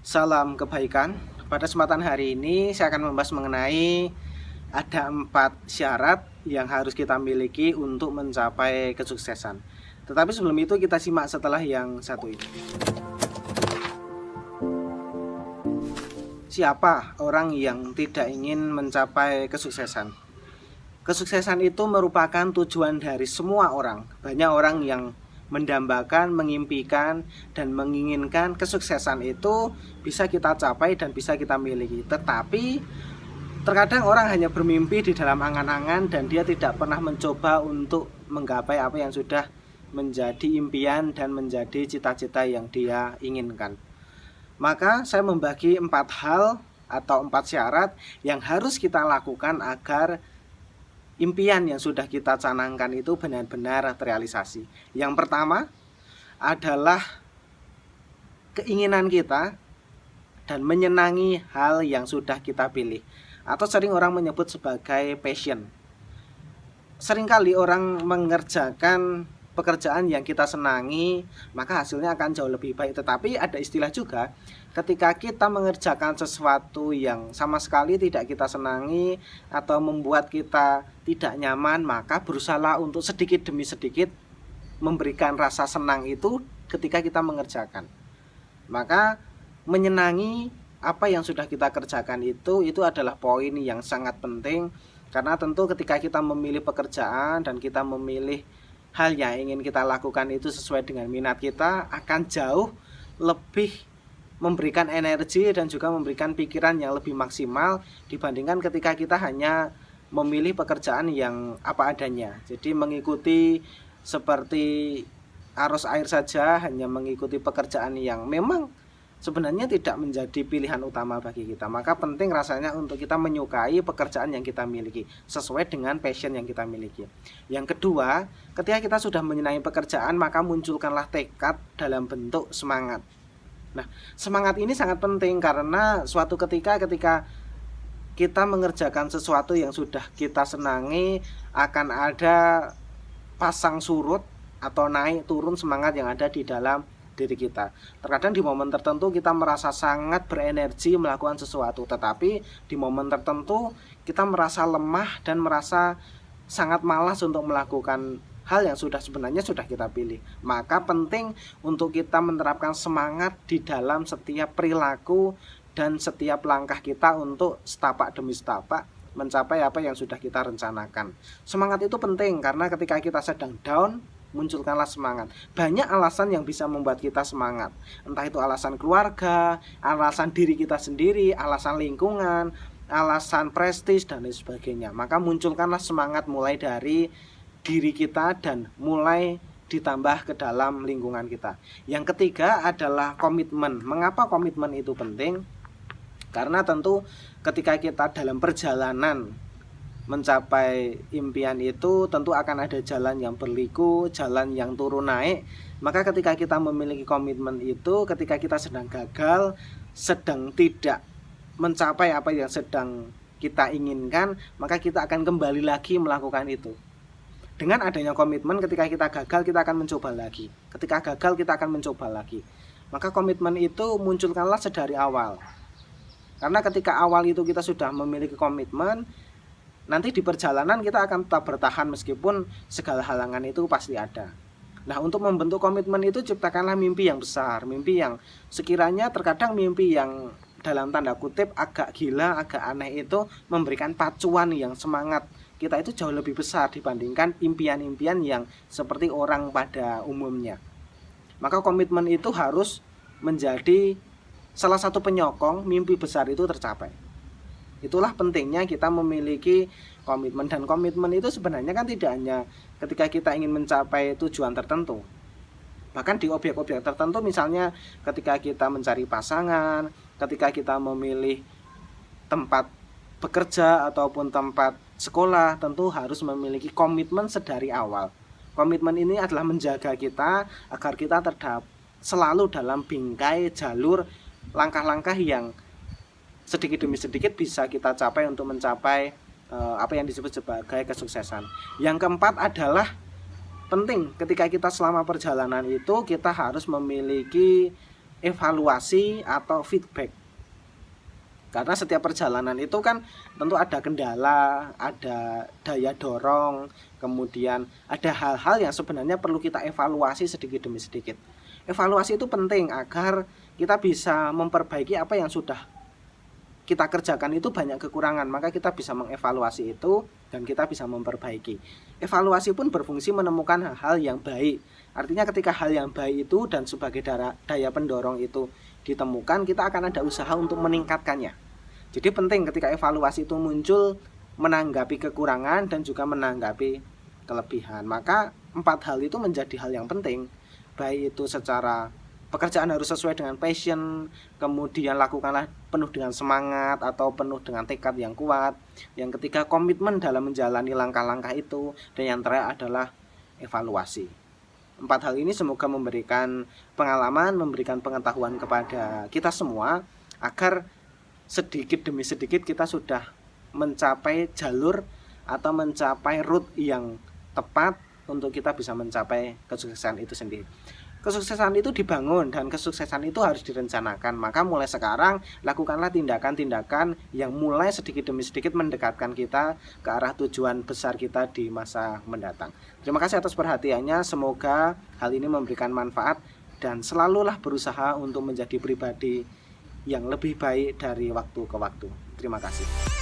Salam kebaikan. Pada kesempatan hari ini saya akan membahas mengenai ada 4 syarat yang harus kita miliki untuk mencapai kesuksesan. Tetapi sebelum itu kita simak setelah yang satu ini. Siapa orang yang tidak ingin mencapai kesuksesan? Kesuksesan itu merupakan tujuan dari semua orang. Banyak orang yang mendambakan, mengimpikan, dan menginginkan kesuksesan itu bisa kita capai dan bisa kita miliki. Tetapi terkadang orang hanya bermimpi di dalam angan-angan dan dia tidak pernah mencoba untuk menggapai apa yang sudah menjadi impian dan menjadi cita-cita yang dia inginkan. Maka saya membagi 4 hal atau 4 syarat yang harus kita lakukan agar impian yang sudah kita canangkan itu benar-benar terrealisasi. Yang pertama adalah keinginan kita dan menyenangi hal yang sudah kita pilih, atau sering orang menyebut sebagai passion. Seringkali orang mengerjakan pekerjaan yang kita senangi, maka hasilnya akan jauh lebih baik. Tetapi ada istilah juga, ketika kita mengerjakan sesuatu yang sama sekali tidak kita senangi atau membuat kita tidak nyaman, maka berusahalah untuk sedikit demi sedikit memberikan rasa senang itu ketika kita mengerjakan. Maka menyenangi apa yang sudah kita kerjakan itu adalah poin yang sangat penting. Karena tentu ketika kita memilih pekerjaan dan kita memilih hal yang ingin kita lakukan itu sesuai dengan minat kita, akan jauh lebih memberikan energi dan juga memberikan pikiran yang lebih maksimal dibandingkan ketika kita hanya memilih pekerjaan yang apa adanya. Jadi mengikuti seperti arus air saja, hanya mengikuti pekerjaan yang memang sebenarnya tidak menjadi pilihan utama bagi kita. Maka penting rasanya untuk kita menyukai pekerjaan yang kita miliki sesuai dengan passion yang kita miliki. Yang kedua, ketika kita sudah menyenangi pekerjaan, maka munculkanlah tekad dalam bentuk semangat. Nah, semangat ini sangat penting karena suatu ketika kita mengerjakan sesuatu yang sudah kita senangi, akan ada pasang surut atau naik turun semangat yang ada di dalam diri kita. Terkadang di momen tertentu kita merasa sangat berenergi melakukan sesuatu, tetapi di momen tertentu kita merasa lemah dan merasa sangat malas untuk melakukan hal yang sebenarnya sudah kita pilih. Maka penting untuk kita menerapkan semangat di dalam setiap perilaku dan setiap langkah kita untuk setapak demi setapak mencapai apa yang sudah kita rencanakan. Semangat itu penting karena ketika kita sedang down, munculkanlah semangat. Banyak alasan yang bisa membuat kita semangat. Entah itu alasan keluarga, alasan diri kita sendiri, alasan lingkungan, alasan prestis dan lain sebagainya. Maka munculkanlah semangat mulai dari diri kita dan mulai ditambah ke dalam lingkungan kita. Yang ketiga adalah komitmen. Mengapa komitmen itu penting? Karena tentu ketika kita dalam perjalanan mencapai impian itu tentu akan ada jalan yang berliku, jalan yang turun naik. Maka ketika kita memiliki komitmen itu, ketika kita sedang gagal, sedang tidak mencapai apa yang sedang kita inginkan, maka kita akan kembali lagi melakukan itu. Dengan adanya komitmen, ketika kita gagal, kita akan mencoba lagi. Ketika gagal, kita akan mencoba lagi. Maka komitmen itu munculkanlah sedari awal. Karena ketika awal itu kita sudah memiliki komitmen, nanti di perjalanan kita akan tetap bertahan meskipun segala halangan itu pasti ada. Nah, untuk membentuk komitmen itu ciptakanlah mimpi yang besar, mimpi yang sekiranya terkadang mimpi yang dalam tanda kutip agak gila, agak aneh itu memberikan pacuan yang semangat kita itu jauh lebih besar dibandingkan impian-impian yang seperti orang pada umumnya. Maka komitmen itu harus menjadi salah satu penyokong mimpi besar itu tercapai. Itulah pentingnya kita memiliki komitmen. Dan komitmen itu sebenarnya kan tidak hanya ketika kita ingin mencapai tujuan tertentu. Bahkan di objek-objek tertentu, misalnya ketika kita mencari pasangan, ketika kita memilih tempat bekerja ataupun tempat sekolah, tentu harus memiliki komitmen sedari awal. Komitmen ini adalah menjaga kita agar kita selalu dalam bingkai jalur langkah-langkah yang sedikit demi sedikit bisa kita capai untuk mencapai apa yang disebut sebagai kesuksesan. Yang keempat adalah penting ketika kita selama perjalanan itu kita harus memiliki evaluasi atau feedback. Karena setiap perjalanan itu kan tentu ada kendala, ada daya dorong, kemudian ada hal-hal yang sebenarnya perlu kita evaluasi sedikit demi sedikit. Evaluasi itu penting agar kita bisa memperbaiki apa yang sudah kita kerjakan. Itu banyak kekurangan, maka kita bisa mengevaluasi itu dan kita bisa memperbaiki. Evaluasi pun berfungsi menemukan hal-hal yang baik. Artinya ketika hal yang baik itu dan sebagai daya pendorong itu ditemukan, kita akan ada usaha untuk meningkatkannya. Jadi penting ketika evaluasi itu muncul menanggapi kekurangan dan juga menanggapi kelebihan. Maka 4 hal itu menjadi hal yang penting. Baik itu secara pekerjaan harus sesuai dengan passion, kemudian lakukanlah penuh dengan semangat atau penuh dengan tekad yang kuat. Yang ketiga, komitmen dalam menjalani langkah-langkah itu. Dan yang terakhir adalah evaluasi. 4 hal ini semoga memberikan pengalaman, memberikan pengetahuan kepada kita semua agar sedikit demi sedikit kita sudah mencapai jalur atau mencapai route yang tepat untuk kita bisa mencapai kesuksesan itu sendiri. Kesuksesan itu dibangun dan kesuksesan itu harus direncanakan. Maka mulai sekarang lakukanlah tindakan-tindakan yang mulai sedikit demi sedikit mendekatkan kita ke arah tujuan besar kita di masa mendatang. Terima kasih atas perhatiannya. Semoga hal ini memberikan manfaat dan selalulah berusaha untuk menjadi pribadi yang lebih baik dari waktu ke waktu. Terima kasih.